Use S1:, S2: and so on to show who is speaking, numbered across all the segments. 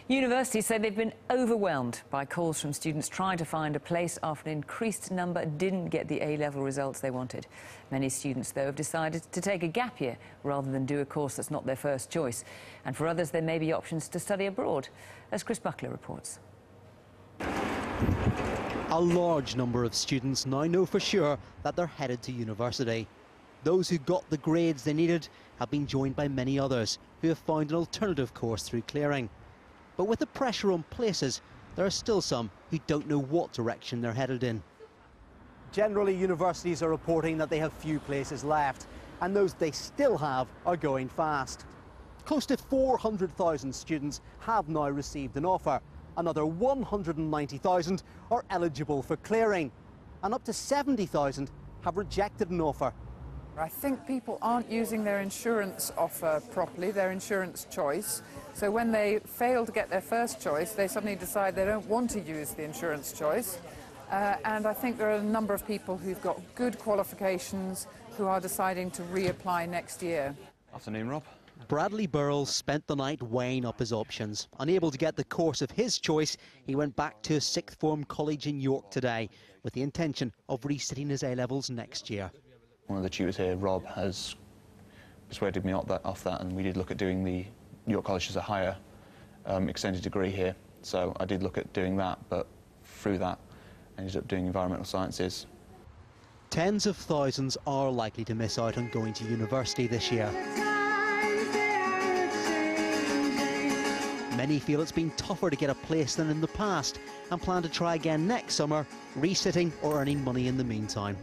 S1: Universities say they've been overwhelmed by calls from students trying to find a place after an increased number didn't get the A-level results they wanted. Many students, though, have decided to take a gap year rather than do a course that's not their first choice. And for others, there may be options to study abroad, as Chris Buckler reports.
S2: A large number of students now know for sure that they're headed to university. Those who got the grades they needed have been joined by many others who have found an alternative course through clearing. But with the pressure on places, there are still some who don't know what direction they're headed in. Generally, universities are reporting that they have few places left, and those they still have are going fast. Close to 400,000 students have now received an offer. Another 190,000 are eligible for clearing, and up to 70,000 have rejected an offer.
S3: I think people aren't using their insurance offer properly, their insurance choice. So when they fail to get their first choice, they suddenly decide they don't want to use the insurance choice. And I think there are a number of people who've got good qualifications who are deciding to reapply next year.
S4: Afternoon, Rob.
S2: Bradley Burrell spent the night weighing up his options. Unable to get the course of his choice, he went back to a sixth form college in York today with the intention of resitting his A-levels next year.
S4: One of the tutors here, Rob, has persuaded me off that, and we did look at doing the York College as a higher extended degree here. So I did look at doing that, but through that I ended up doing environmental sciences.
S2: Tens of thousands are likely to miss out on going to university this year. Many feel it's been tougher to get a place than in the past and plan to try again next summer, resitting or earning money in the meantime.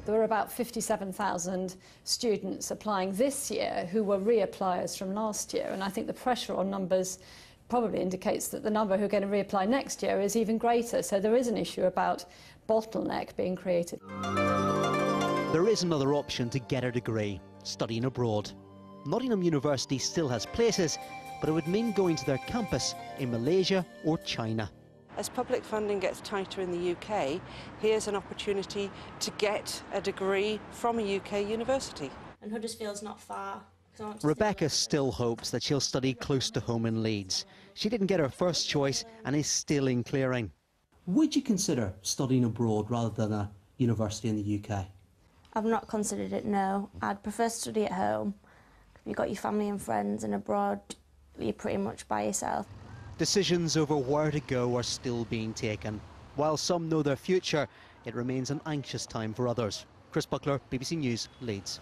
S5: There were about 57,000 students applying this year who were reappliers from last year, and I think the pressure on numbers probably indicates that the number who are going to reapply next year is even greater. So there is an issue about bottleneck being created.
S2: There is another option to get a degree: studying abroad. Nottingham University still has places, but it would mean going to their campus in Malaysia or China.
S6: As public funding gets tighter in the UK, here's an opportunity to get a degree from a UK university.
S7: And Huddersfield's not far.
S2: Rebecca still hopes that she'll study close to home in Leeds. She didn't get her first choice and is still in clearing. Would you consider studying abroad rather than a university in the UK?
S7: I've not considered it, no. I'd prefer to study at home. If you've got your family and friends, and abroad you're pretty much by yourself.
S2: Decisions over where to go are still being taken. While some know their future, it remains an anxious time for others. Chris Buckler, BBC News, Leeds.